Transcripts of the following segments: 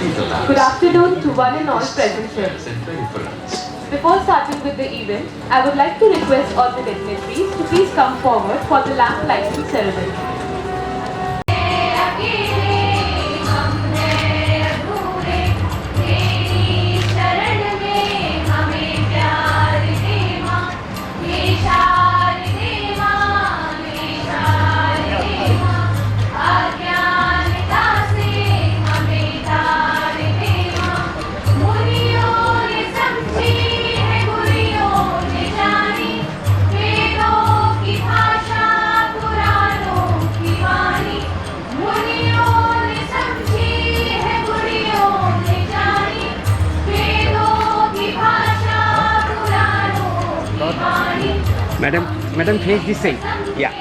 Good afternoon to one and all present here. Before starting with the event, I would like to request all the dignitaries to please come forward for the lamp lighting ceremony. Madam, face this side. Yeah.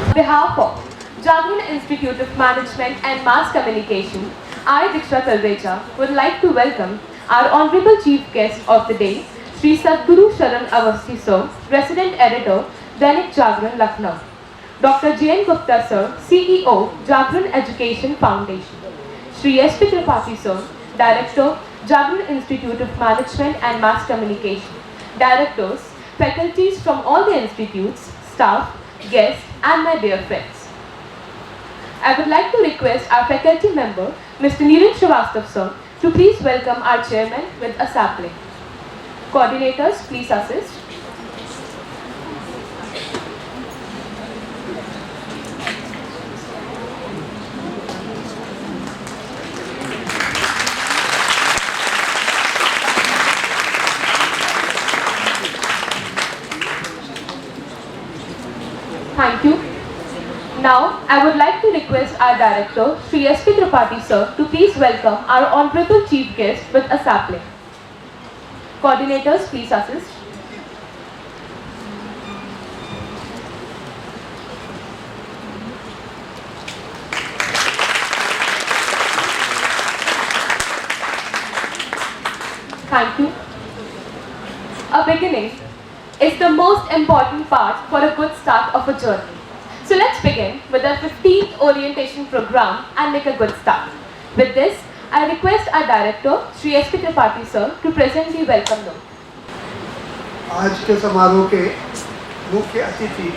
On behalf of Jagran Institute of Management and Mass Communication, I, Diksha Talreja, would like to welcome our Honorable Chief Guest of the day, Sri Sadguru Sharan Awasthi Sir, Resident Editor, Dainik Jagran, Lucknow. Dr. J.N. Gupta Sir, CEO, Jagran Education Foundation. Sri S.P. Tripathi Sir, Director, Jagran Institute of Management and Mass Communication. Directors, faculties from all the institutes, staff, guests, and my dear friends. I would like to request our faculty member, Mr. Neeraj Srivastava Sir, to please welcome our chairman with a sapling. Coordinators, please assist. Thank you. Now, I would like to request our director, Sri S.P. Tripathi Sir, to please welcome our honorable chief guest with a sapling. Coordinators, please assist. Thank you. A beginning is the most important part for a good start of a journey. So let's begin with our 15th orientation program and make a good start. With this, I request our director, Sri S.P. Tripathi Sir, to present the welcome note. आज के समारोह के मुख्य अतिथि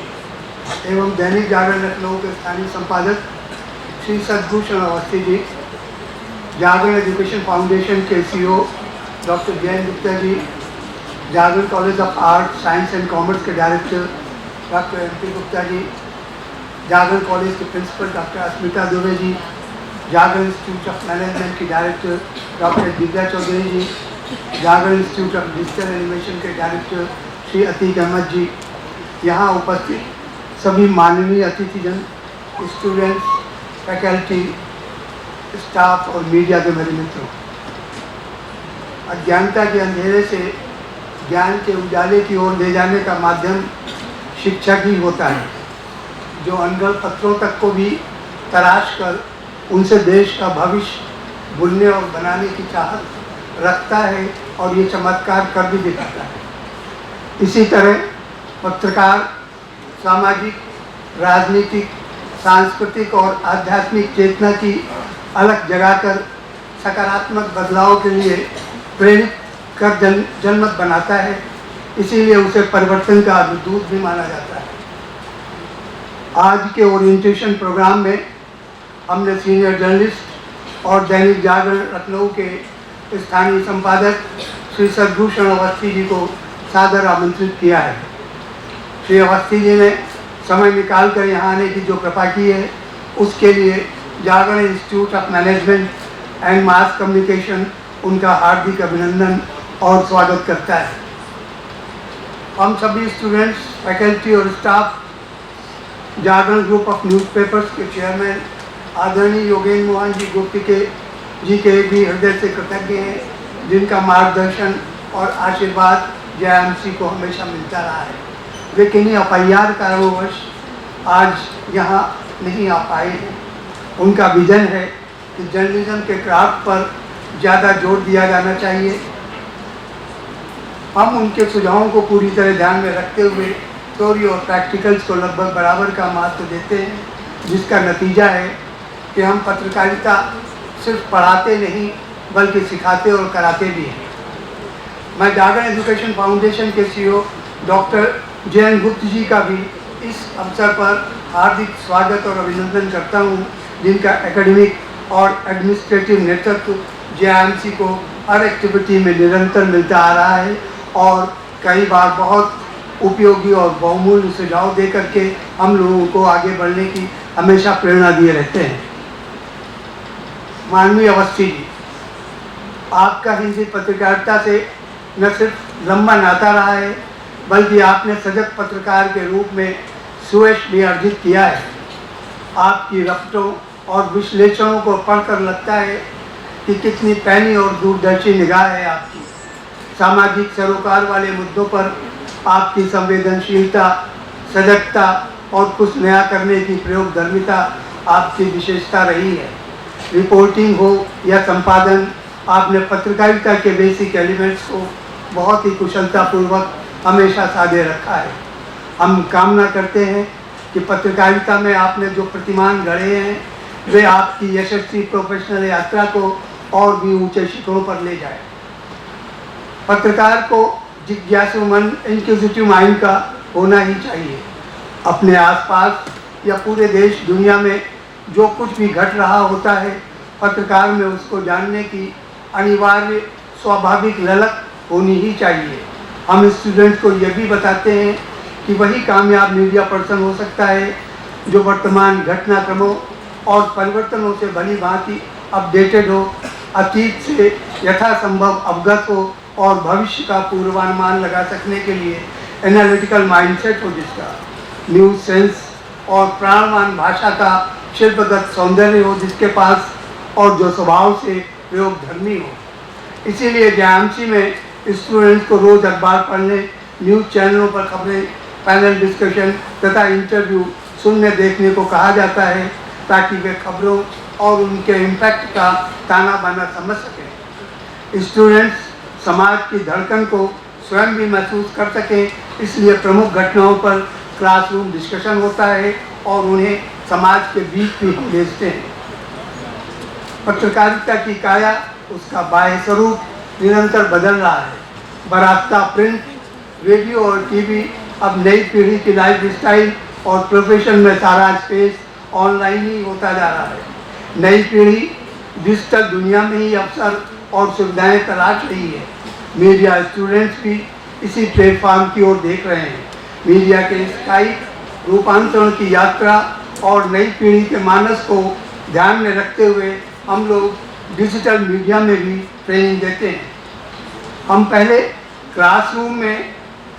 एवं दैनिक जागरण लखनऊ के स्थानीय संपादक श्री सद्गुरु शरण अवस्थी जी, जागरण एजुकेशन फाउंडेशन के CEO doctor Jayan Gupta ji, Jagran college of art science and commerce के director doctor MP Gupta ji, Jagran college के principal doctor Asmita Dubey ji, Jagran institute of management की director doctor Divya Chaudhary ji, Jagran institute of digital animation के डायरेक्टर श्री अतीक अहमद जी, यहाँ उपस्थित सभी माननीय अतिथिजन, स्टूडेंट्स, फैकल्टी, स्टाफ और मीडिया के मेरे मित्रों, अज्ञानता के अंधेरे से ज्ञान के उजाले की ओर ले जाने का माध्यम शिक्षक ही होता है, जो अनगढ़ पत्रों तक को भी तराश कर उनसे देश का भविष्य बुनने और बनाने की चाहत रखता है और ये चमत्कार कर भी दिखाता है। इसी तरह पत्रकार सामाजिक, राजनीतिक, सांस्कृतिक और आध्यात्मिक चेतना की अलग जगाकर सकारात्मक बदलाव के लिए प्रेरित कर जनमत बनाता है, इसीलिए उसे परिवर्तन का दूत भी माना जाता है। आज के ओरिएंटेशन प्रोग्राम में हमने सीनियर जर्नलिस्ट और दैनिक जागरण लखनऊ के स्थानीय संपादक श्री सद्गुरु शरण अवस्थी जी को सादर आमंत्रित किया है। श्री अवस्थी जी ने समय निकाल कर यहाँ आने की जो कृपा की है, उसके लिए Jagran institute of management and mass communication उनका हार्दिक अभिनंदन और स्वागत करता है। हम सभी स्टूडेंट्स, फैकल्टी और staff Jagran group of newspapers के चेयरमैन आदरणीय योगेंद्र मोहन जी गुप्ती जी के भी हृदय से कृतज्ञ हैं, जिनका मार्गदर्शन और आशीर्वाद JMC को हमेशा मिलता रहा है। वे किन्हीं अपरिहार्य कारणवश आज यहाँ नहीं आ पाए हैं। उनका विजन है कि जर्नलिज्म के क्राफ्ट पर ज़्यादा जोर दिया जाना चाहिए। हम उनके सुझावों को पूरी तरह ध्यान में रखते हुए थ्योरी और प्रैक्टिकल्स को लगभग बराबर का महत्व देते हैं, जिसका नतीजा है कि हम पत्रकारिता सिर्फ पढ़ाते नहीं बल्कि सिखाते और कराते भी हैं। मैं जागरण एजुकेशन फाउंडेशन के CEO doctor JN Gupta ji का भी इस अवसर पर हार्दिक स्वागत और अभिनंदन करता हूं, जिनका एकेडमिक और एडमिनिस्ट्रेटिव नेतृत्व JMC को हर एक्टिविटी में निरंतर मिलता आ रहा है और कई बार बहुत उपयोगी और बहुमूल्य सुझाव दे करके हम लोगों को आगे बढ़ने की हमेशा प्रेरणा दिए रहते हैं। माननीय अवस्थी जी, आपका हिंदी पत्रकारिता से न सिर्फ लंबा नाता रहा है बल्कि आपने सजग पत्रकार के रूप में सुयश भी अर्जित किया है। आपकी रफ्तों और विश्लेषणों को पढ़कर लगता है कि कितनी पैनी और दूरदर्शी निगाह है आपकी। सामाजिक सरोकार वाले मुद्दों पर आपकी संवेदनशीलता, सजगता और कुछ नया करने की प्रयोगधर्मिता आपकी विशेषता रही है। रिपोर्टिंग हो या संपादन, आपने पत्रकारिता के बेसिक एलिमेंट्स को बहुत ही कुशलतापूर्वक हमेशा साधे रखा है। हम कामना करते हैं कि पत्रकारिता में आपने जो प्रतिमान गढ़े हैं वे आपकी यशस्वी प्रोफेशनल यात्रा को और भी ऊंचे शिखरों पर ले जाए। पत्रकार को जिज्ञासु मन, इंक्विजिटिव माइंड का होना ही चाहिए। अपने आसपास या पूरे देश दुनिया में जो कुछ भी घट रहा होता है, पत्रकार में उसको जानने की अनिवार्य स्वाभाविक ललक होनी ही चाहिए। हम स्टूडेंट्स को यह भी बताते हैं कि वही कामयाब मीडिया पर्सन हो सकता है जो वर्तमान घटनाक्रमों और परिवर्तनों से भली भांति अपडेटेड हो, अतीत से यथासंभव अवगत हो और भविष्य का पूर्वानुमान लगा सकने के लिए एनालिटिकल माइंडसेट हो, जिसका न्यूज़ सेंस और प्राणवान भाषा का शिल्पगत सौंदर्य हो जिसके पास, और जो स्वभाव से प्रयोगधर्मी हो। इसीलिए JMC में स्टूडेंट्स को रोज अखबार पढ़ने, न्यूज़ चैनलों पर खबरें, पैनल डिस्कशन तथा इंटरव्यू सुनने देखने को कहा जाता है ताकि वे खबरों और उनके इम्पैक्ट का ताना बाना समझ सकें। स्टूडेंट्स समाज की धड़कन को स्वयं भी महसूस कर सकें, इसलिए प्रमुख घटनाओं पर क्लासरूम डिस्कशन होता है और उन्हें समाज के बीच भी हम भेजते हैं। पत्रकारिता की काया, उसका बाह्य स्वरूप निरंतर बदल रहा है। बरास्ता प्रिंट, रेडियो और टीवी अब नई पीढ़ी की लाइफ स्टाइल और प्रोफेशन में सारा स्पेस ऑनलाइन ही होता जा रहा है। नई पीढ़ी डिजिटल दुनिया में ही अवसर और सुविधाएं तलाश रही है। मीडिया स्टूडेंट्स भी इसी प्लेटफॉर्म की ओर देख रहे हैं। मीडिया के स्थायी रूपांतरण की यात्रा और नई पीढ़ी के मानस को ध्यान में रखते हुए हम लोग डिजिटल मीडिया में भी ट्रेनिंग देते हैं। हम पहले क्लासरूम में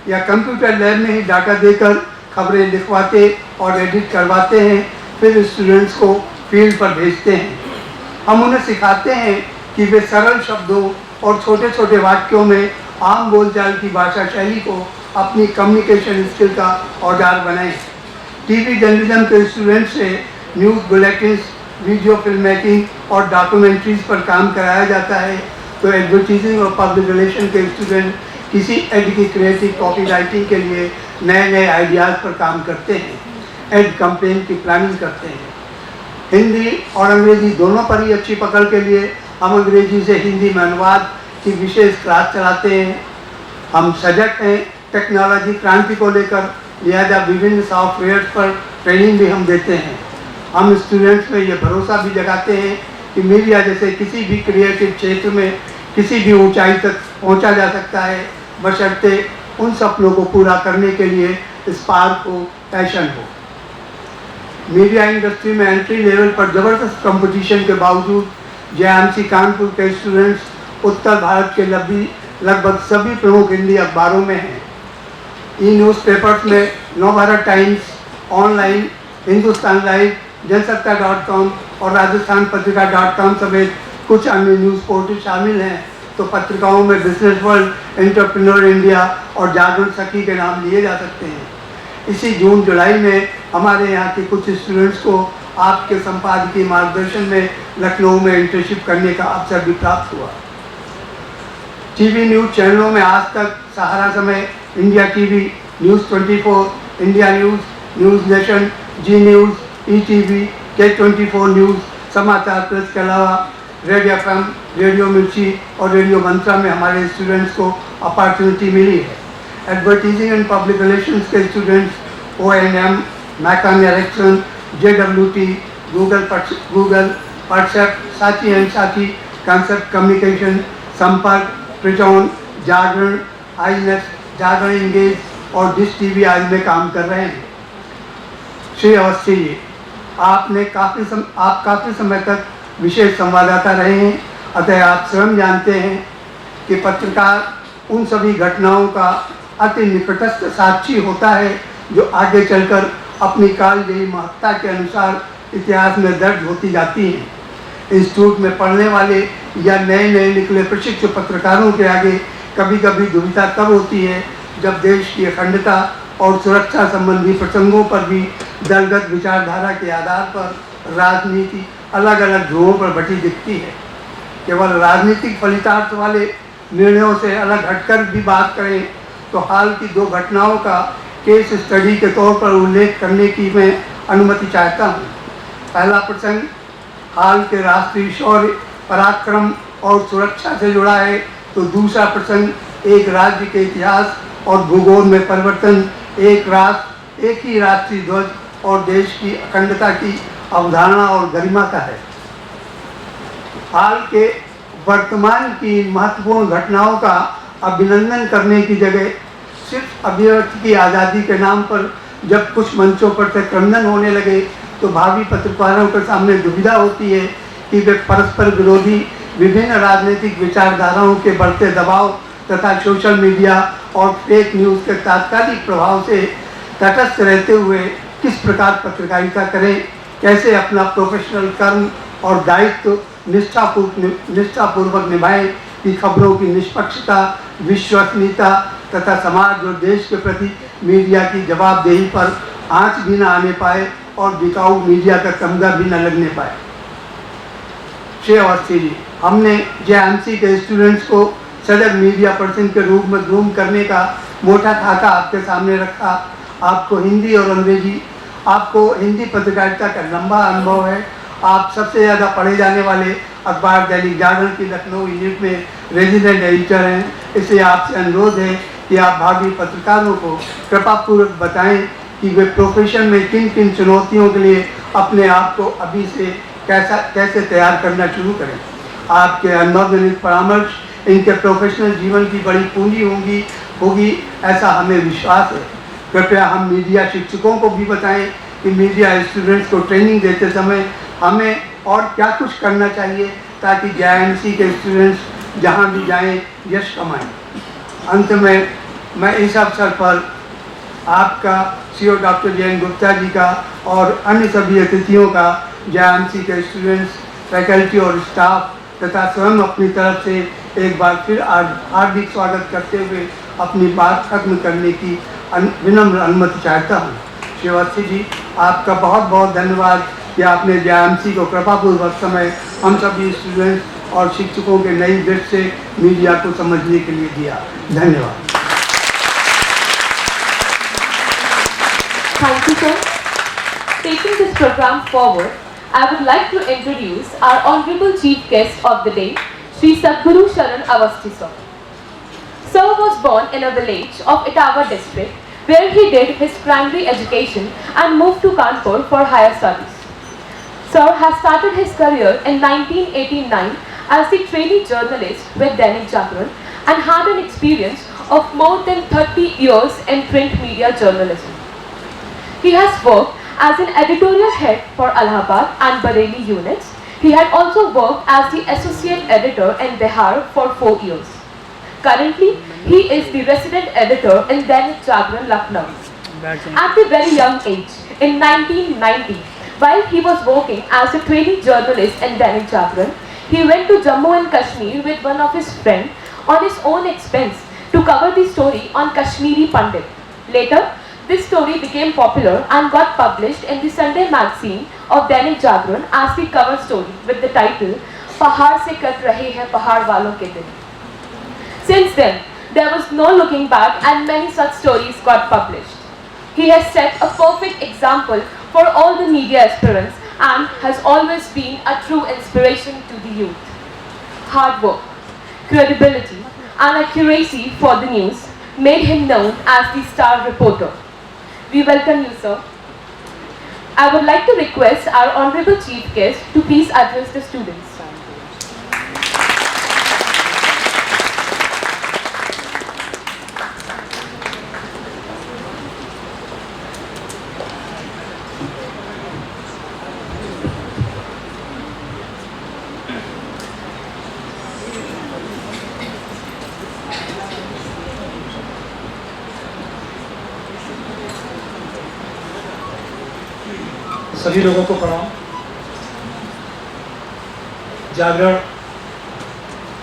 या कंप्यूटर लैब में ही डाटा देकर खबरें लिखवाते और एडिट करवाते हैं, फिर स्टूडेंट्स को फील्ड पर भेजते हैं। हम उन्हें सिखाते हैं कि वे सरल शब्दों और छोटे छोटे वाक्यों में आम बोलचाल की भाषा शैली को अपनी कम्युनिकेशन स्किल का औजार बनाएं। टीवी जर्नलिज्म के स्टूडेंट्स से news bulletins, video film making और डॉक्यूमेंट्रीज पर काम कराया जाता है, तो एडवर्टीजिंग और पब्लिक रिलेशन के स्टूडेंट किसी एड की क्रिएटिव कॉपी राइटिंग के लिए नए नए आइडियाज़ पर काम करते हैं, एड कैंपेन की प्लानिंग करते हैं। हिंदी और अंग्रेजी दोनों पर ही अच्छी पकड़ के लिए हम अंग्रेजी से हिंदी में अनुवाद की विशेष क्लास चलाते हैं। हम सजग हैं टेक्नोलॉजी क्रांति को लेकर, लिहाजा विभिन्न सॉफ्टवेयर पर ट्रेनिंग भी हम देते हैं। हम स्टूडेंट्स में ये भरोसा भी जगाते हैं कि मीडिया जैसे किसी भी क्रिएटिव क्षेत्र में किसी भी ऊंचाई तक पहुंचा जा सकता है, बशर्ते उन सपनों को पूरा करने के लिए स्पार्क हो, पैशन हो। मीडिया इंडस्ट्री में एंट्री लेवल पर ज़बरदस्त कंपटीशन के बावजूद JMC कानपुर के स्टूडेंट्स उत्तर भारत के लगभग सभी प्रमुख हिंदी अखबारों में हैं। ई न्यूज़पेपर्स में Navbharat times, online Hindustan live, जनसत्ता.com और राजस्थान समेत कुछ अन्य न्यूज़ पोर्टल शामिल हैं। तो पत्रिकाओं में बिजनेस वर्ल्ड, एंटरप्रेन्योर इंडिया और जागरण सखी के नाम लिए जा सकते हैं। इसी जून जुलाई में हमारे यहाँ के कुछ स्टूडेंट्स को आपके संपादकीय मार्गदर्शन में लखनऊ में इंटर्नशिप करने का अवसर भी प्राप्त हुआ। टीवी न्यूज़ चैनलों में आज Tak, Sahara Samay, India TV, news 24, India news, news nation, Zee news, ETV, K24 news, समाचार प्रेस के अलावा रेड FM, रेडियो मिर्ची और रेडियो मंत्रा में हमारे स्टूडेंट्स को अपॉर्चुनिटी मिली है। एडवर्टीजिंग एंड पब्लिक रिलेशंस के students ONM, McCann Erickson, JWT, Google, WhatsApp, Saatchi and Saatchi, concept communication, Sampark, प्रिटॉन, जागरण, आईनेस, जागरण इंगेज और डिश टीवी आदि में काम कर रहे हैं। श्री अवस्थी जी, आप काफ़ी समय तक विशेष संवाददाता रहे हैं, अतः आप स्वयं जानते हैं कि पत्रकार उन सभी घटनाओं का अति निकटस्थ साक्षी होता है जो आगे चलकर अपनी कालजयी महत्ता के अनुसार इतिहास में दर्ज होती जाती हैं। इंस्टीट्यूट में पढ़ने वाले या नए निकले प्रशिक्षु पत्रकारों के आगे कभी कभी दुविधा तब होती है जब देश की अखंडता और सुरक्षा संबंधी प्रसंगों पर भी दलगत विचारधारा के आधार पर राजनीति अलग अलग ध्रुवों पर बटी दिखती है। केवल राजनीतिक फलितार्थ वाले निर्णयों से अलग हटकर भी बात करें तो हाल की 2 घटनाओं का केस स्टडी के तौर पर उल्लेख करने की मैं अनुमति चाहता हूँ। पहला प्रसंग हाल के राष्ट्रीय शौर्य, पराक्रम और सुरक्षा से जुड़ा है, तो दूसरा प्रसंग एक राज्य के इतिहास और भूगोल में परिवर्तन, एक राष्ट्र, एक ही राष्ट्रीय ध्वज और देश की अखंडता की अवधारणा और गरिमा का है। हाल के वर्तमान की महत्वपूर्ण घटनाओं का अभिनंदन करने की जगह सिर्फ अभिव्यक्ति की आज़ादी के नाम पर जब कुछ मंचों पर से क्रंदन होने लगे तो भावी पत्रकारों के सामने दुविधा होती है कि वे परस्पर विरोधी विभिन्न राजनीतिक विचारधाराओं के बढ़ते दबाव तथा सोशल मीडिया और फेक न्यूज़ के तात्कालिक प्रभाव से तटस्थ रहते हुए किस प्रकार पत्रकारिता करें, कैसे अपना प्रोफेशनल कर्म और दायित्व निष्ठापूर्वक निभाएं कि खबरों की निष्पक्षता, विश्वसनीयता तथा समाज और देश के प्रति मीडिया की जवाबदेही पर आंच भी न आने पाए और बिकाऊ मीडिया का तमगा भी न लगने पाए। श्री अवस्थी जी, हमने JMC के स्टूडेंट्स को सजग मीडिया पर्सन के रूप में ग्रूम करने का मोटा खाका आपके सामने रखा। आपको हिंदी पत्रकारिता का लंबा अनुभव है। आप सबसे ज़्यादा पढ़े जाने वाले अखबार दैनिक जागरण की लखनऊ यूनिट में रेजिडेंट एडिटर हैं। इसलिए आपसे अनुरोध है कि आप भावी पत्रकारों को कृपापूर्वक बताएं कि वे प्रोफेशन में किन किन चुनौतियों के लिए अपने आप को अभी से कैसे तैयार करना शुरू करें। आपके अनुभवजनित परामर्श इनके प्रोफेशनल जीवन की बड़ी पूंजी होगी, ऐसा हमें विश्वास है। कृपया हम मीडिया शिक्षकों को भी बताएं कि मीडिया स्टूडेंट्स को ट्रेनिंग देते समय हमें और क्या कुछ करना चाहिए ताकि JMC के स्टूडेंट्स जहां भी जाएं यश कमाएं। अंत में मैं इस अवसर पर आपका CO डॉक्टर जयंत गुप्ता जी का और अन्य सभी अतिथियों का JMC के स्टूडेंट्स, फैकल्टी और स्टाफ तथा स्वयं अपनी तरफ से एक बार फिर हार्दिक स्वागत करते हुए अपनी बात खत्म करने की विनम्र अनुमति चाहता हूँ। श्री अवस्थी जी, आपका बहुत बहुत धन्यवाद कि आपने JMC को कृपापूर्वक समय हम सभी स्टूडेंट्स और शिक्षकों के नई दृष्टि से मीडिया को समझने के लिए दिया। धन्यवाद। Thank you, sir. Taking this program forward, I would like to introduce our Honorable Chief Guest of the day, Sri Sadguru Sharan Avasthi sir. Sir was born in a village of Etawah district where he did his primary education and moved to Kanpur for higher studies. Sir has started his career in 1989 as the trainee journalist with Dainik Jagran and had an experience of more than 30 years in print media journalism. He has worked as an editorial head for Allahabad and Bareilly units. He had also worked as the associate editor in Bihar for 4 years. Currently, he is the resident editor in Dainik Jagran, Lucknow. At the very young age, in 1990, while he was working as a trainee journalist in Dainik Jagran, he went to Jammu and Kashmir with one of his friends on his own expense to cover the story on Kashmiri Pandit. Later, this story became popular and got published in the Sunday magazine of Dainik Jagran as the cover story with the title "Pahar se kat rahe hai pahar walon ke dil." Since then, there was no looking back and many such stories got published. He has set a perfect example for all the media aspirants and has always been a true inspiration to the youth. Hard work, credibility, and accuracy for the news made him known as the star reporter. We welcome you, sir. I would like to request our Honorable Chief Guest to please address the students. सभी लोगों को प्रणाम। Jagran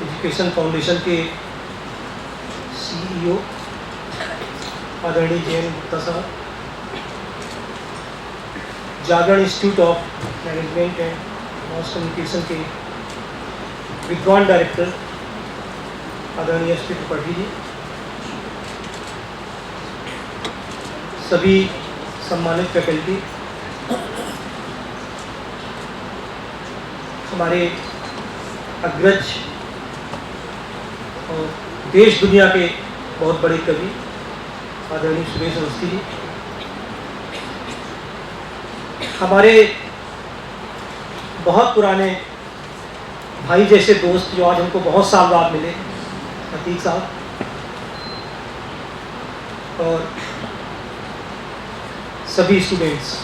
education foundation के CEO आदरणीय जयंत गुप्ता साहब, Jagran institute of management and mass communication के विद्वान director आदरणीय एस पी त्रिपाठी जी, सभी सम्मानित फैकल्टी, हमारे अग्रज और देश दुनिया के बहुत बड़े कवि आदरणीय सुरेश अवस्थी जी, हमारे बहुत पुराने भाई जैसे दोस्त जो आज हमको बहुत साल बाद मिले, अतीक साहब, और सभी स्टूडेंट्स,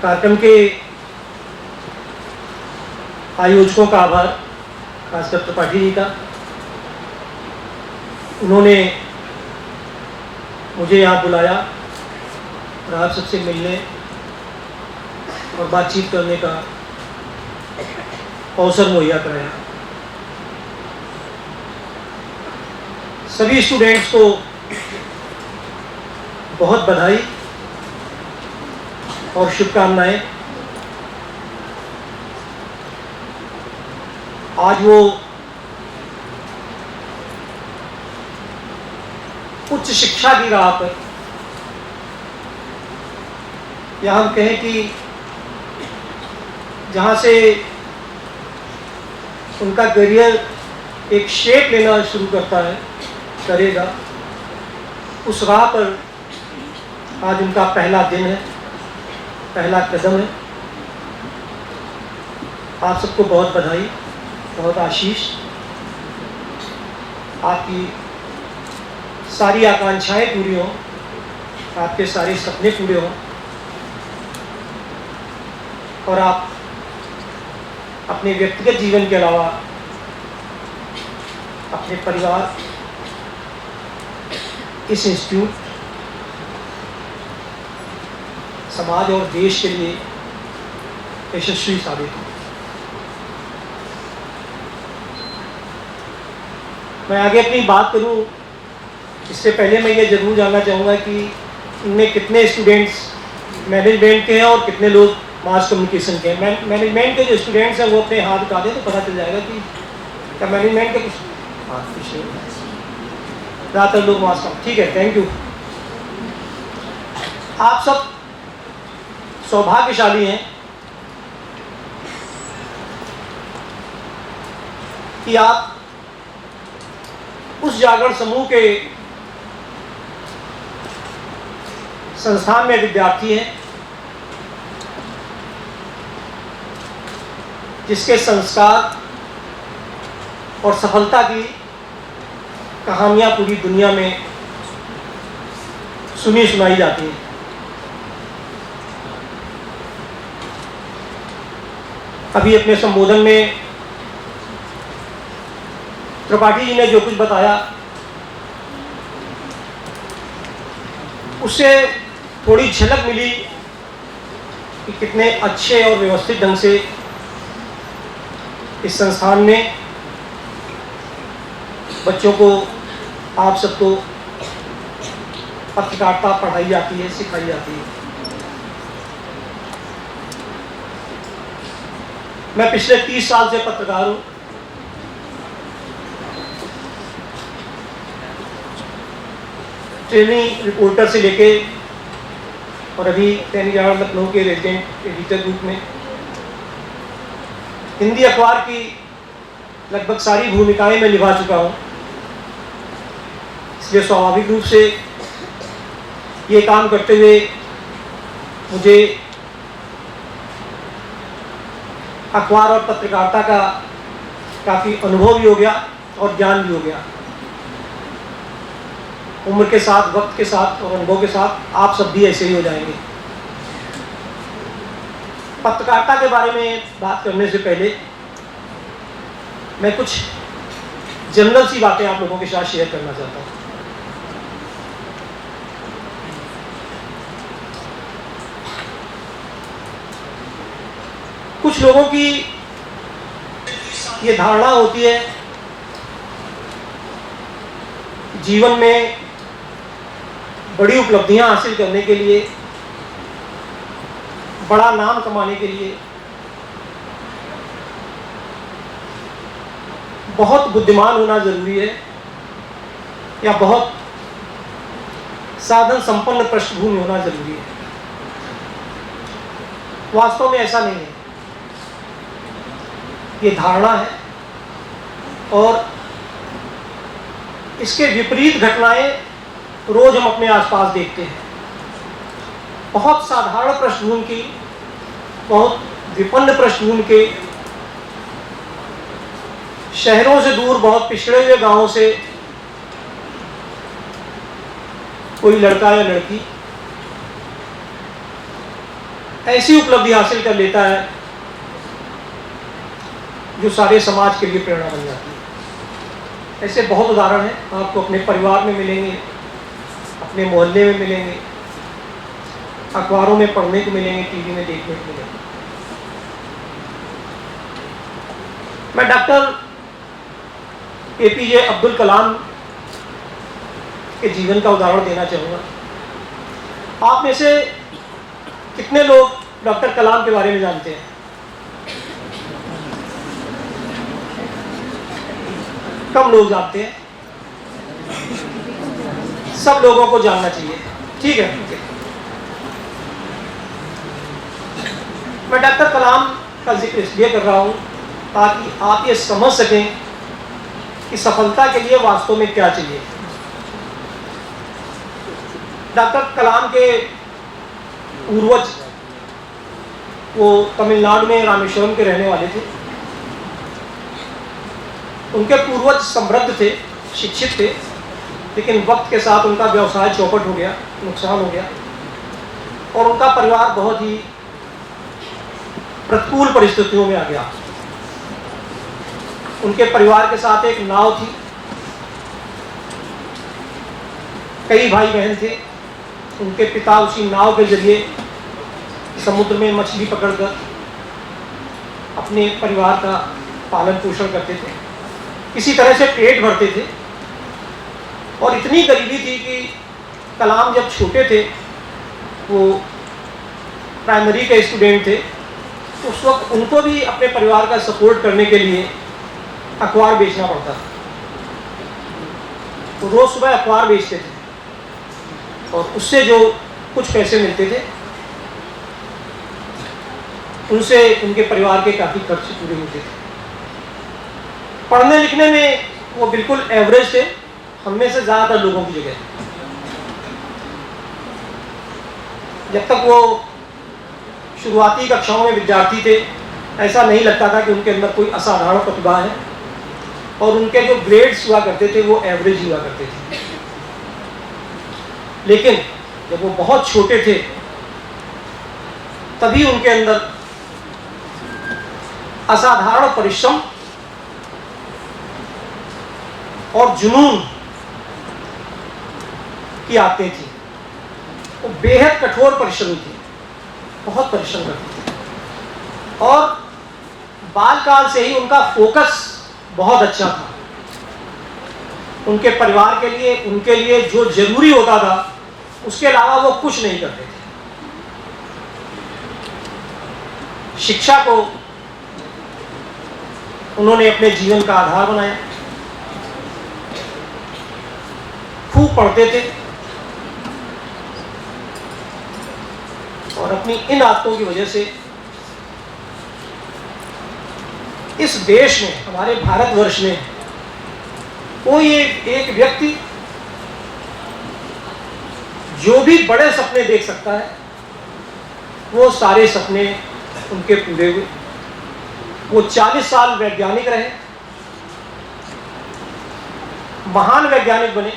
कार्यक्रम के आयोजकों का आभार, खासकर त्रिपाठी जी का। उन्होंने मुझे यहाँ बुलाया और आप सबसे मिलने और बातचीत करने का अवसर मुहैया कराया। सभी स्टूडेंट्स को बहुत बधाई और शुभकामनाएं। आज वो उच्च शिक्षा की राह पर, या हम कहें कि जहाँ से उनका करियर एक शेप लेना शुरू करेगा, उस राह पर आज उनका पहला दिन है, पहला कदम है। आप सबको बहुत बधाई, बहुत आशीष। आपकी सारी आकांक्षाएं पूरी हों, आपके सारे सपने पूरे हों और आप अपने व्यक्तिगत जीवन के अलावा अपने परिवार, इस इंस्टीट्यूट, समाज और देश के लिए यशस्वी साबित हो। मैं आगे अपनी बात करूं, इससे पहले मैं ये जरूर जानना चाहूँगा कि इनमें कितने स्टूडेंट्स मैनेजमेंट के हैं और कितने लोग मास कम्युनिकेशन के हैं। मैनेजमेंट के जो स्टूडेंट्स हैं वो अपने हाथ उठा दें तो पता चल जाएगा कि क्या मैनेजमेंट के कुछ हाथ पीछे, ज़्यादातर लोग मास कम। ठीक है, थैंक यू। आप सब सौभाग्यशाली हैं कि आप उस जागरण समूह के संस्थान में विद्यार्थी हैं जिसके संस्कार और सफलता की कहानियां पूरी दुनिया में सुनी सुनाई जाती हैं। अभी अपने संबोधन में त्रिपाठी जी ने जो कुछ बताया उससे थोड़ी झलक मिली कि कितने अच्छे और व्यवस्थित ढंग से इस संस्थान में बच्चों को, आप सबको पत्रकारिता पढ़ाई जाती है, सिखाई जाती है। मैं पिछले 30 साल से पत्रकार हूँ। ट्रेनिंग रिपोर्टर से लेके और अभी दैनिक जागरण लखनऊ के रेजिडेंट एडिटर ग्रुप में हिंदी अखबार की लगभग सारी भूमिकाएं मैं निभा चुका हूँ। इसलिए स्वाभाविक रूप से ये काम करते हुए मुझे अखबार और पत्रकारिता का काफ़ी अनुभव भी हो गया और ज्ञान भी हो गया। उम्र के साथ, वक्त के साथ और अनुभव के साथ आप सब भी ऐसे ही हो जाएंगे। पत्रकारिता के बारे में बात करने से पहले मैं कुछ जनरल सी बातें आप लोगों के साथ शेयर करना चाहता हूँ। कुछ लोगों की ये धारणा होती है जीवन में बड़ी उपलब्धियां हासिल करने के लिए, बड़ा नाम कमाने के लिए बहुत बुद्धिमान होना जरूरी है या बहुत साधन संपन्न पृष्ठभूमि होना जरूरी है। वास्तव में ऐसा नहीं है, ये धारणा है और इसके विपरीत घटनाएं रोज हम अपने आसपास देखते हैं। बहुत साधारण पृष्ठभूमि की, बहुत विपन्न पृष्ठभूमि के, शहरों से दूर बहुत पिछड़े हुए गांवों से कोई लड़का या लड़की ऐसी उपलब्धि हासिल कर लेता है जो सारे समाज के लिए प्रेरणा बन जाती है। ऐसे बहुत उदाहरण हैं, आपको अपने परिवार में मिलेंगे, अपने मोहल्ले में मिलेंगे, अखबारों में पढ़ने को मिलेंगे, टीवी में देखने को मिलेंगे। मैं डॉक्टर एपीजे अब्दुल कलाम के जीवन का उदाहरण देना चाहूँगा। आप में से कितने लोग डॉक्टर कलाम के बारे में जानते हैं? कम लोग जानते हैं। सब लोगों को जानना चाहिए, ठीक है? मैं डॉक्टर कलाम का जिक्र इसलिए कर रहा हूँ ताकि आप ये समझ सकें कि सफलता के लिए वास्तव में क्या चाहिए। डॉक्टर कलाम के पूर्वज वो तमिलनाडु में रामेश्वरम के रहने वाले थे। उनके पूर्वज समृद्ध थे, शिक्षित थे, लेकिन वक्त के साथ उनका व्यवसाय चौपट हो गया, नुकसान हो गया और उनका परिवार बहुत ही प्रतिकूल परिस्थितियों में आ गया। उनके परिवार के साथ एक नाव थी, कई भाई बहन थे। उनके पिता उसी नाव के जरिए समुद्र में मछली पकड़कर अपने परिवार का पालन पोषण करते थे, किसी तरह से पेट भरते थे। और इतनी गरीबी थी कि कलाम जब छोटे थे, वो प्राइमरी के स्टूडेंट थे, तो उस वक्त उनको भी अपने परिवार का सपोर्ट करने के लिए अखबार बेचना पड़ता था। तो रोज सुबह अखबार बेचते थे और उससे जो कुछ पैसे मिलते थे उनसे उनके परिवार के काफ़ी खर्च पूरे होते थे। पढ़ने लिखने में वो बिल्कुल एवरेज थे, हम में से ज़्यादातर लोगों की जगह। जब तक वो शुरुआती कक्षाओं में विद्यार्थी थे, ऐसा नहीं लगता था कि उनके अंदर कोई असाधारण प्रतिभा है और उनके जो ग्रेड्स हुआ करते थे वो एवरेज हुआ करते थे। लेकिन जब वो बहुत छोटे थे तभी उनके अंदर असाधारण परिश्रम और जुनून की आदतें थी। वो बेहद कठोर परिश्रमी थी, बहुत परिश्रम करती थी और बालकाल से ही उनका फोकस बहुत अच्छा था। उनके परिवार के लिए, उनके लिए जो जरूरी होता था उसके अलावा वो कुछ नहीं करते थे। शिक्षा को उन्होंने अपने जीवन का आधार बनाया, खूब पढ़ते थे और अपनी इन आदतों की वजह से इस देश में, हमारे भारतवर्ष में कोई एक व्यक्ति जो भी बड़े सपने देख सकता है, वो सारे सपने उनके पूरे हुए। वो 40 साल वैज्ञानिक रहे, महान वैज्ञानिक बने,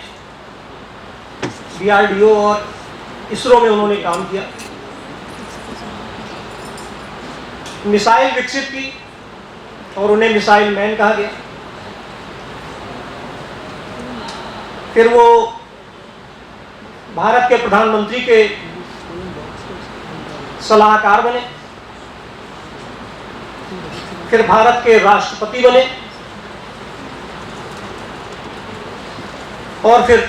DRDO और इसरो में उन्होंने काम किया, मिसाइल विकसित की और उन्हें मिसाइल मैन कहा गया। फिर वो भारत के प्रधानमंत्री के सलाहकार बने, फिर भारत के राष्ट्रपति बने और फिर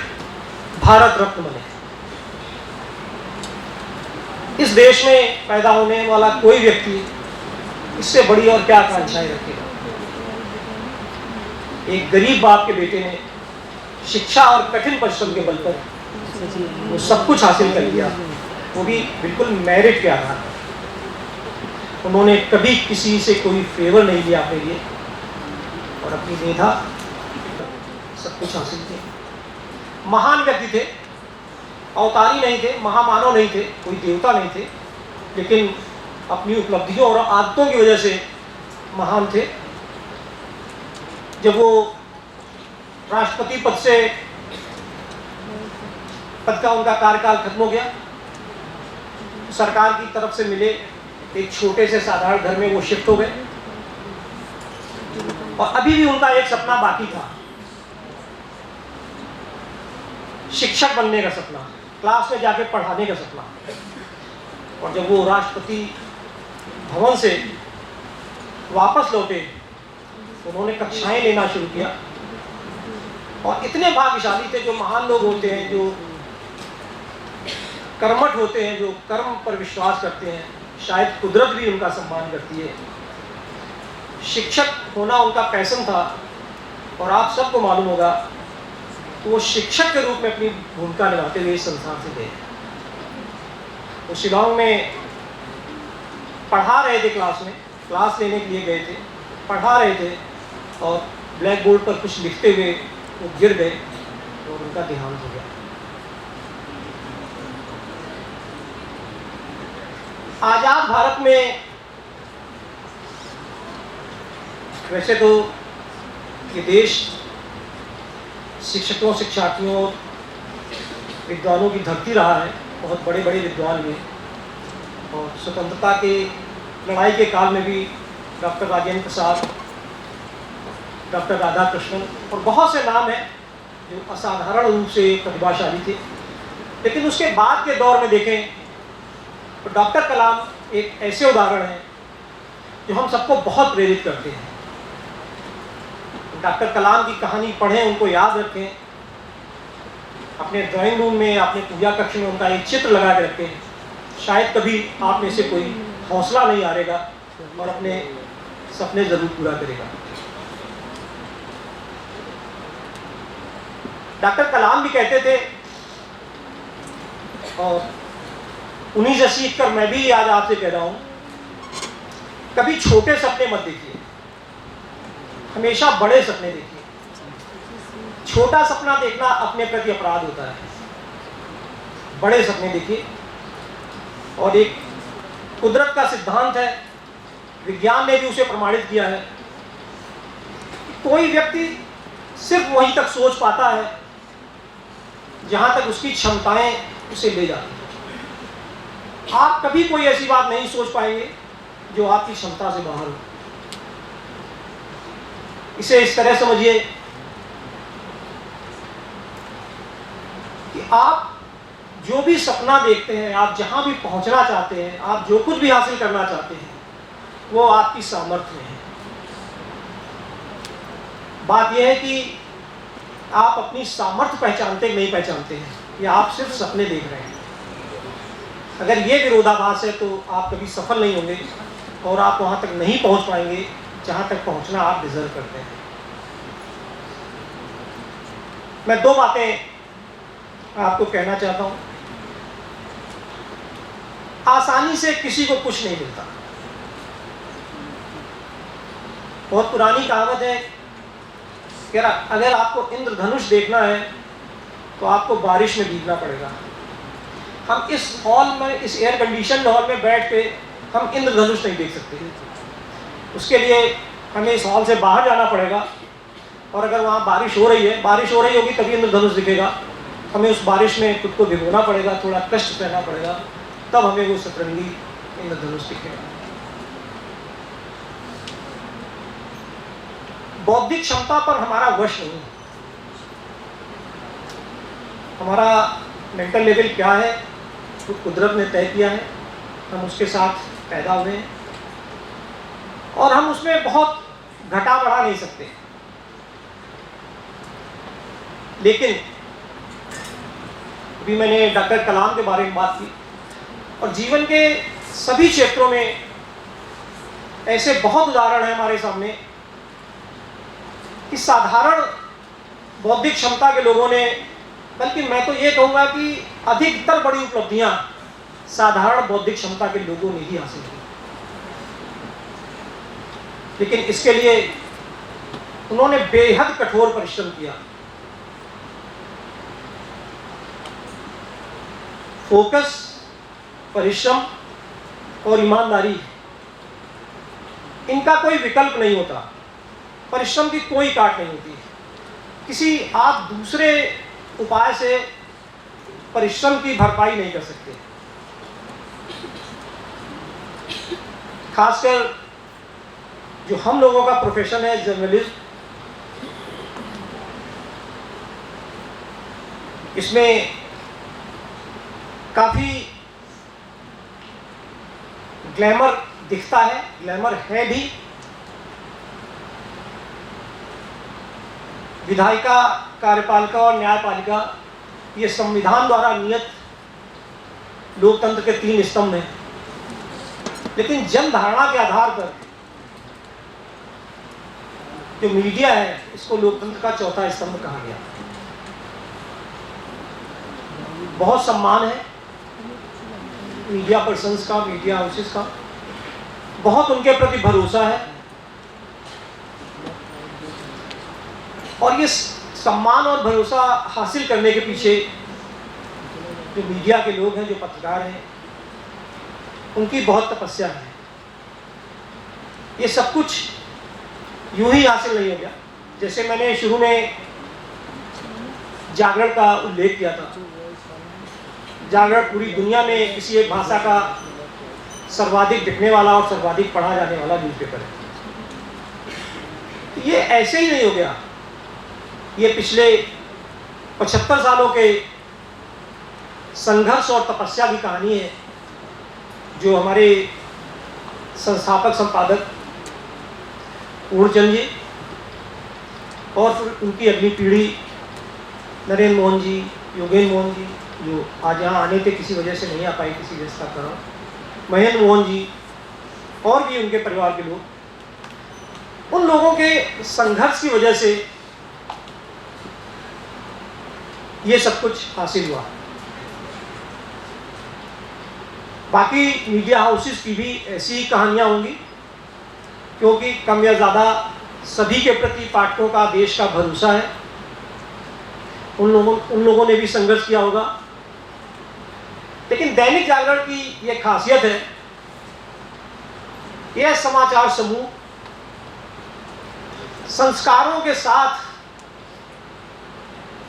भारत रत्न बने। इस देश में पैदा होने वाला कोई व्यक्ति इससे बड़ी और क्या आकांक्षाएं रखेगा। एक गरीब बाप के बेटे ने शिक्षा और कठिन परिश्रम के बल पर वो सब कुछ हासिल कर लिया, वो भी बिल्कुल मेरिट के आधार पर। उन्होंने कभी किसी से कोई फेवर नहीं लिया अपने लिए और अपनी मेधा सब कुछ हासिल किया। महान व्यक्ति थे, अवतारी नहीं थे, महामानव नहीं थे, कोई देवता नहीं थे, लेकिन अपनी उपलब्धियों और आदतों की वजह से महान थे। जब वो राष्ट्रपति पद का उनका कार्यकाल खत्म हो गया, सरकार की तरफ से मिले एक छोटे से साधारण घर में वो शिफ्ट हो गए और अभी भी उनका एक सपना बाकी था, शिक्षक बनने का सपना, क्लास में जाके पढ़ाने का सपना। और जब वो राष्ट्रपति भवन से वापस लौटे, उन्होंने कक्षाएं लेना शुरू किया और इतने भाग्यशाली थे। जो महान लोग होते हैं, जो कर्मठ होते हैं, जो कर्म पर विश्वास करते हैं, शायद कुदरत भी उनका सम्मान करती है। शिक्षक होना उनका पैशन था और आप सबको मालूम होगा तो वो शिक्षक के रूप में अपनी भूमिका निभाते हुए इस संसार से गए। वो शिलांग में पढ़ा रहे थे, क्लास लेने के लिए गए थे, पढ़ा रहे थे और ब्लैक बोर्ड पर कुछ लिखते हुए वो गिर गए और उनका देहांत हो गया। आजाद भारत में वैसे तो ये देश शिक्षकों, शिक्षार्थियों, विद्वानों की धरती रहा है। बहुत बड़े बड़े विद्वान हुए और स्वतंत्रता के लड़ाई के काल में भी डॉक्टर राजेंद्र प्रसाद, डॉक्टर राधाकृष्णन और बहुत से नाम हैं जो असाधारण रूप से प्रतिभाशाली थे। लेकिन उसके बाद के दौर में देखें तो डॉक्टर कलाम एक ऐसे उदाहरण हैं जो हम सबको बहुत प्रेरित करते हैं। डॉक्टर कलाम की कहानी पढ़ें, उनको याद रखें, अपने ड्राइंग रूम में, अपने पूजा कक्ष में उनका एक चित्र लगा के रखें। शायद कभी आप में से कोई हौसला नहीं हारेगा और अपने सपने जरूर पूरा करेगा। डॉक्टर कलाम भी कहते थे और उन्हीं से सीख कर मैं भी आज आपसे कह रहा हूं, कभी छोटे सपने मत देखिए, हमेशा बड़े सपने देखिए। छोटा सपना देखना अपने प्रति अपराध होता है, बड़े सपने देखिए। और एक कुदरत का सिद्धांत है, विज्ञान ने भी उसे प्रमाणित किया है, कोई व्यक्ति सिर्फ वहीं तक सोच पाता है जहां तक उसकी क्षमताएं उसे ले जाती हैं। आप कभी कोई ऐसी बात नहीं सोच पाएंगे जो आपकी क्षमता से बाहर हो। इसे इस तरह समझिए आप जो भी सपना देखते हैं, आप जहाँ भी पहुँचना चाहते हैं, आप जो कुछ भी हासिल करना चाहते हैं, वो आपकी सामर्थ्य में है। बात यह है कि आप अपनी सामर्थ्य पहचानते कि नहीं पहचानते हैं, या आप सिर्फ सपने देख रहे हैं। अगर ये विरोधाभास है तो आप कभी सफल नहीं होंगे और आप वहाँ तक नहीं पहुँच पाएंगे जहाँ तक पहुँचना आप डिजर्व करते हैं। मैं 2 बातें आपको कहना चाहता हूँ। आसानी से किसी को कुछ नहीं मिलता। बहुत पुरानी कहावत है कि अगर आपको इंद्रधनुष देखना है तो आपको बारिश में भीगना पड़ेगा। हम इस हॉल में, इस एयर कंडीशन हॉल में बैठ के हम इंद्रधनुष नहीं देख सकते। उसके लिए हमें इस हॉल से बाहर जाना पड़ेगा, और अगर वहाँ बारिश हो रही होगी तभी इंद्रधनुष दिखेगा। हमें उस बारिश में खुद को भिगोना पड़ेगा, थोड़ा कष्ट सहना पड़ेगा, तब हमें वो सतरंगी इंद्रधनुष दिखेगा। बौद्धिक क्षमता पर हमारा वश नहीं है। हमारा मेंटल लेवल क्या है तो कुदरत ने तय किया है, हम उसके साथ पैदा हुए हैं और हम उसमें बहुत घटा बढ़ा नहीं सकते। लेकिन अभी मैंने डॉक्टर कलाम के बारे में बात की, और जीवन के सभी क्षेत्रों में ऐसे बहुत उदाहरण हैं हमारे सामने कि साधारण बौद्धिक क्षमता के लोगों ने, बल्कि मैं तो ये कहूँगा कि अधिकतर बड़ी उपलब्धियां साधारण बौद्धिक क्षमता के लोगों ने ही हासिल की। लेकिन इसके लिए उन्होंने बेहद कठोर परिश्रम किया। फोकस, परिश्रम और ईमानदारी, इनका कोई विकल्प नहीं होता। परिश्रम की कोई काट नहीं होती। किसी आप दूसरे उपाय से परिश्रम की भरपाई नहीं कर सकते। खासकर जो हम लोगों का प्रोफेशन है जर्नलिज्म, इसमें काफी ग्लैमर दिखता है, ग्लैमर है भी। विधायिका, कार्यपालिका और न्यायपालिका, ये संविधान द्वारा नियत लोकतंत्र के 3 स्तंभ हैं। लेकिन जन धारणा के आधार पर जो मीडिया है, इसको लोकतंत्र का 4था स्तंभ कहा गया। बहुत सम्मान है मीडिया पर्सन्स का, मीडिया हाउसेस का, बहुत उनके प्रति भरोसा है। और ये सम्मान और भरोसा हासिल करने के पीछे जो मीडिया के लोग हैं, जो पत्रकार हैं, उनकी बहुत तपस्या है। ये सब कुछ यूं ही हासिल नहीं हो गया। जैसे मैंने शुरू में जागरण का उल्लेख किया था, जागरण पूरी दुनिया में किसी एक भाषा का सर्वाधिक दिखने वाला और सर्वाधिक पढ़ा जाने वाला न्यूज़पेपर है। ये ऐसे ही नहीं हो गया। ये पिछले 75 सालों के संघर्ष और तपस्या की कहानी है, जो हमारे संस्थापक संपादक पूर्णचंद जी और फिर उनकी अगली पीढ़ी नरेंद्र मोहन जी, योगेंद्र मोहन जी, जो आज यहाँ आने थे, किसी वजह से नहीं आ पाए, किसी व्यवस्था का, महेंद्र मोहन जी और भी उनके परिवार के लोग, उन लोगों के संघर्ष की वजह से ये सब कुछ हासिल हुआ। बाकी मीडिया हाउसेस की भी ऐसी ही कहानियां होंगी, क्योंकि कम या ज़्यादा सभी के प्रति पाठकों का, देश का भरोसा है। उन लोगों ने भी संघर्ष किया होगा। लेकिन दैनिक जागरण की ये खासियत है, यह समाचार समूह संस्कारों के साथ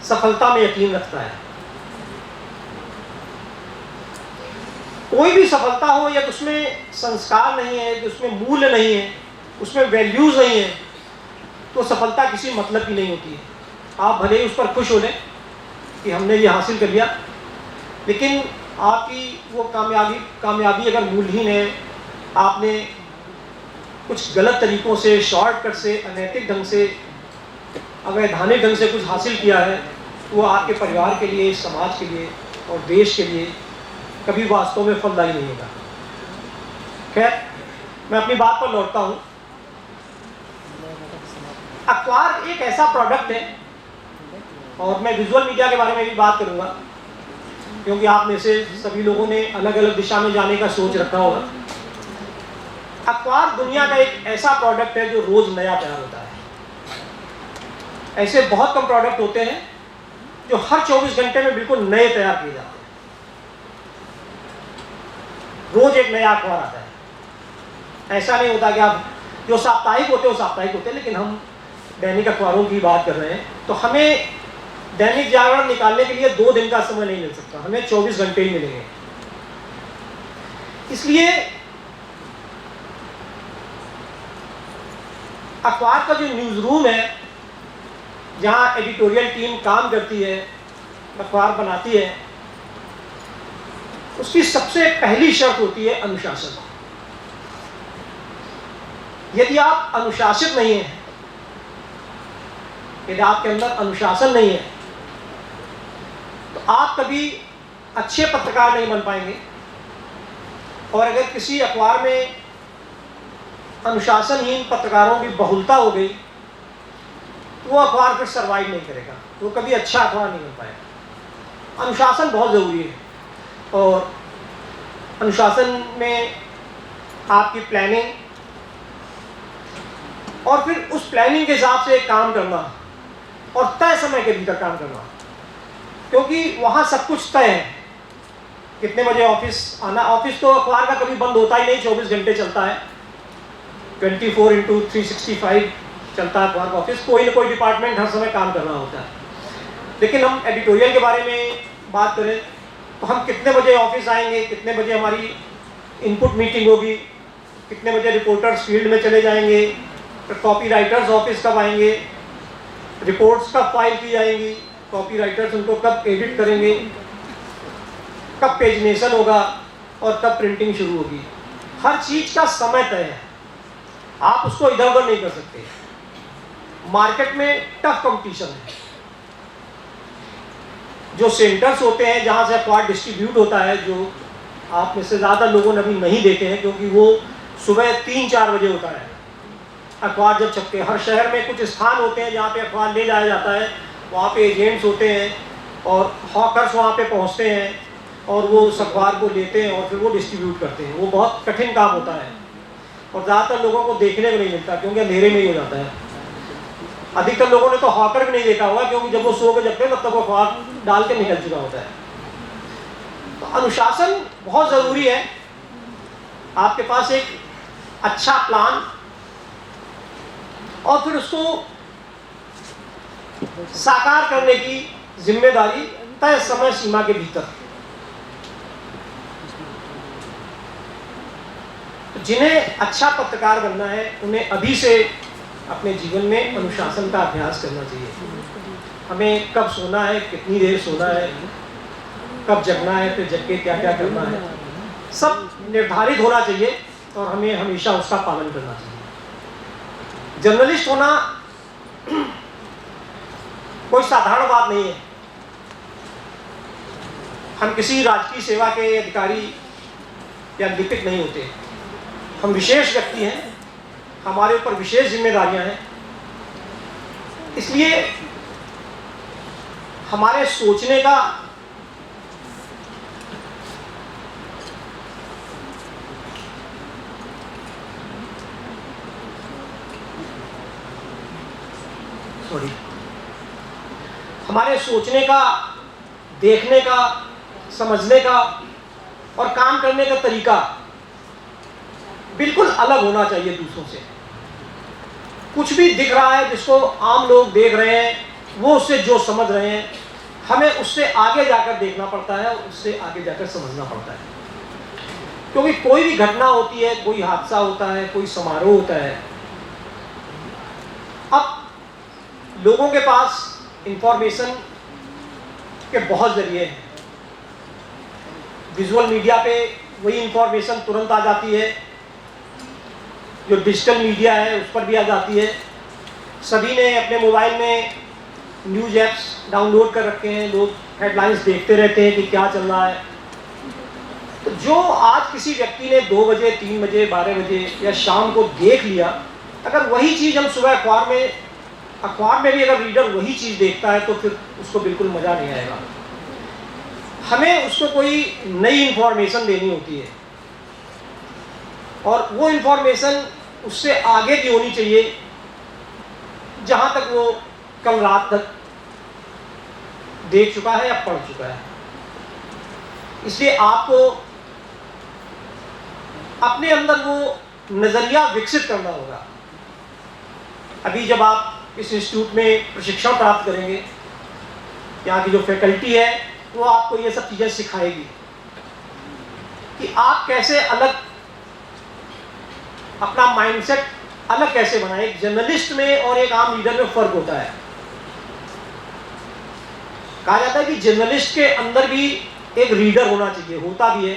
सफलता में यकीन रखता है। कोई भी सफलता हो, यदि उसमें संस्कार नहीं है, यदि उसमें मूल्य नहीं है, उसमें वैल्यूज नहीं है, तो सफलता किसी मतलब की नहीं होती है। आप भले ही उस पर खुश हो लें, कि हमने ये हासिल कर लिया, लेकिन आपकी वो कामयाबी अगर मूलहीन है, आपने कुछ गलत तरीक़ों से, शॉर्टकट से, अनैतिक ढंग से, अवैधानिक ढंग से कुछ हासिल किया है, तो वो आपके परिवार के लिए, समाज के लिए और देश के लिए कभी वास्तव में फलदायी नहीं होगा। खैर, मैं अपनी बात पर लौटता हूँ। अखबार एक ऐसा प्रोडक्ट है, और मैं विजुअल मीडिया के बारे में भी बात करूँगा, क्योंकि आप में से सभी लोगों ने अलग अलग दिशा में जाने का सोच रखा होगा। अखबार दुनिया का एक ऐसा प्रोडक्ट है जो रोज़ नया तैयार होता है। ऐसे बहुत कम प्रोडक्ट होते हैं जो हर 24 घंटे में बिल्कुल नए तैयार किए जाते हैं। रोज एक नया अखबार आता है। ऐसा नहीं होता कि आप जो साप्ताहिक होते हैं वो साप्ताहिक होते हैं, लेकिन हम दैनिक अखबारों की बात कर रहे हैं, तो हमें दैनिक जागरण निकालने के लिए 2 दिन का समय नहीं मिल सकता, हमें 24 घंटे ही मिलेंगे। इसलिए अखबार का जो न्यूज़ रूम है, जहाँ एडिटोरियल टीम काम करती है, अखबार बनाती है, उसकी सबसे पहली शर्त होती है अनुशासन। यदि आप अनुशासित नहीं हैं, यदि आपके अंदर अनुशासन नहीं है, तो आप कभी अच्छे पत्रकार नहीं बन पाएंगे। और अगर किसी अखबार में अनुशासनहीन पत्रकारों की बहुलता हो गई, तो वो अखबार फिर सर्वाइव नहीं करेगा, वो कभी अच्छा अखबार नहीं बन पाएगा। अनुशासन बहुत ज़रूरी है, और अनुशासन में आपकी प्लानिंग, और फिर उस प्लानिंग के हिसाब से काम करना, और तय समय के भीतर काम करना, क्योंकि वहाँ सब कुछ तय है। कितने बजे ऑफिस आना, ऑफिस तो अखबार का कभी बंद होता ही नहीं, 24 घंटे चलता है, 24x365 चलता है अखबार का ऑफिस। कोई ना कोई डिपार्टमेंट हर समय काम कर रहा होता है। लेकिन हम एडिटोरियल के बारे में बात करें तो हम कितने बजे ऑफिस आएंगे, कितने बजे हमारी इनपुट मीटिंग होगी, कितने बजे रिपोर्टर्स फील्ड में चले जाएंगे, फिर कॉपी राइटर्स ऑफिस कब आएंगे, रिपोर्ट्स कब फाइल की जाएंगी, कॉपी राइटर्स उनको कब एडिट करेंगे, कब पेजनेशन होगा और कब प्रिंटिंग शुरू होगी। हर चीज़ का समय तय है, आप उसको इधर उधर नहीं कर सकते। मार्केट में टफ कंपटीशन है। जो सेंटर्स होते हैं जहाँ से अखबार डिस्ट्रीब्यूट होता है, जो आप में से ज़्यादा लोगों ने अभी नहीं देखे हैं, क्योंकि वो सुबह 3-4 बजे होता है अखबार जब छपते हैं। हर शहर में कुछ स्थान होते हैं जहाँ पे अखबार ले जाया जाता है, वहाँ पे एजेंट्स होते हैं और हॉकर्स वहाँ पे पहुँचते हैं और वो उस अखबार को लेते हैं और फिर वो डिस्ट्रीब्यूट करते हैं। वो बहुत कठिन काम होता है और ज़्यादातर लोगों को देखने को नहीं मिलता, क्योंकि अंधेरे में ही हो जाता है। अधिकतर लोगों ने तो हॉकर भी नहीं देखा होगा, क्योंकि जब वो सो के जगते हैं तब तक वो अखबार डाल के निकल चुका होता है। तो अनुशासन बहुत ज़रूरी है। आपके पास एक अच्छा प्लान और फिर उसको साकार करने की जिम्मेदारी तय समय सीमा के भीतर। जिन्हें अच्छा पत्रकार बनना है, उन्हें अभी से अपने जीवन में अनुशासन का अभ्यास करना चाहिए। हमें कब सोना है, कितनी देर सोना है, कब जगना है, फिर जग के क्या क्या करना है, सब निर्धारित होना चाहिए और हमें हमेशा उसका पालन करना चाहिए। जर्नलिस्ट होना कोई साधारण बात नहीं है। हम किसी राजकीय सेवा के अधिकारी या लिपिक नहीं होते, हम विशेष व्यक्ति हैं, हमारे ऊपर विशेष जिम्मेदारियां हैं। इसलिए हमारे सोचने का हमारे सोचने का, देखने का, समझने का और काम करने का तरीका बिल्कुल अलग होना चाहिए दूसरों से। कुछ भी दिख रहा है जिसको आम लोग देख रहे हैं, वो उससे जो समझ रहे हैं, हमें उससे आगे जाकर देखना पड़ता है, उससे आगे जाकर समझना पड़ता है। क्योंकि कोई भी घटना होती है, कोई हादसा होता है, कोई समारोह होता है, अब लोगों के पास इंफॉर्मेशन के बहुत ज़रिए हैं। विजुअल मीडिया पे वही इंफॉर्मेशन तुरंत आ जाती है, जो डिजिटल मीडिया है उस पर भी आ जाती है। सभी ने अपने मोबाइल में न्यूज़ ऐप्स डाउनलोड कर रखे हैं, लोग हेडलाइंस देखते रहते हैं कि क्या चल रहा है। तो जो आज किसी व्यक्ति ने 2 बजे, 3 बजे, 12 बजे या शाम को देख लिया, अगर वही चीज़ हम सुबह अखबार में भी अगर रीडर वही चीज़ देखता है तो फिर उसको बिल्कुल मज़ा नहीं आएगा। हमें उसको कोई नई इंफॉर्मेशन देनी होती है और वो इंफॉर्मेशन उससे आगे की होनी चाहिए जहाँ तक वो कल रात तक देख चुका है या पढ़ चुका है। इसलिए आपको अपने अंदर वो नज़रिया विकसित करना होगा। अभी जब आप इस इंस्टीट्यूट में प्रशिक्षण प्राप्त करेंगे, यहाँ की जो फैकल्टी है वो आपको ये सब चीज़ें सिखाएगी कि आप कैसे अलग अपना माइंडसेट अलग कैसे बनाएं। एक जर्नलिस्ट में और एक आम लीडर में फ़र्क होता है। कहा जाता है कि जर्नलिस्ट के अंदर भी एक रीडर होना चाहिए, होता भी है,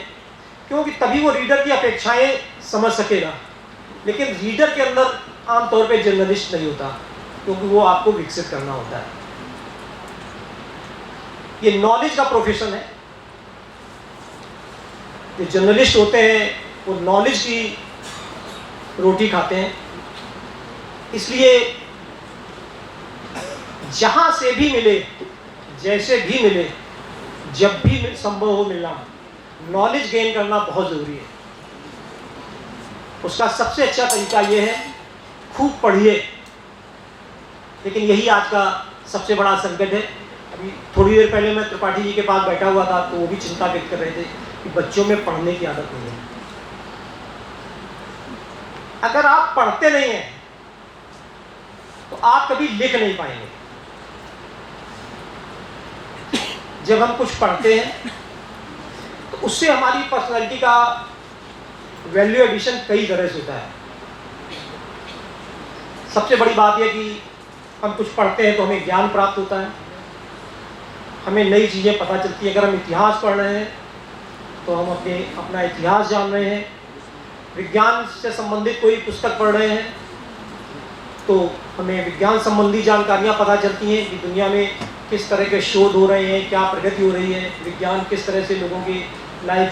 क्योंकि तभी वो रीडर की अपेक्षाएं समझ सकेगा। लेकिन रीडर के अंदर आमतौर पे जर्नलिस्ट नहीं होता, क्योंकि वो आपको विकसित करना होता है। ये नॉलेज का प्रोफेशन है। जो जर्नलिस्ट होते हैं वो नॉलेज की रोटी खाते हैं। इसलिए जहां से भी मिले, जैसे भी मिले, जब भी संभव हो मिलना, नॉलेज गेन करना बहुत ज़रूरी है। उसका सबसे अच्छा तरीका ये है, खूब पढ़िए। लेकिन यही आज का सबसे बड़ा संकट है। अभी थोड़ी देर पहले मैं त्रिपाठी जी के पास बैठा हुआ था तो वो भी चिंता व्यक्त कर रहे थे कि बच्चों में पढ़ने की आदत नहीं है। अगर आप पढ़ते नहीं हैं तो आप कभी लिख नहीं पाएंगे। जब हम कुछ पढ़ते हैं तो उससे हमारी पर्सनैलिटी का वैल्यू एडिशन कई तरह से होता है। सबसे बड़ी बात यह कि हम कुछ पढ़ते हैं तो हमें ज्ञान प्राप्त होता है, हमें नई चीज़ें पता चलती है। अगर हम इतिहास पढ़ रहे हैं तो हम अपना इतिहास जान रहे हैं। विज्ञान से संबंधित कोई पुस्तक पढ़ रहे हैं तो हमें विज्ञान संबंधी जानकारियाँ पता चलती हैं कि दुनिया में किस तरह के शोध हो रहे हैं, क्या प्रगति हो रही है, विज्ञान किस तरह से लोगों की लाइफ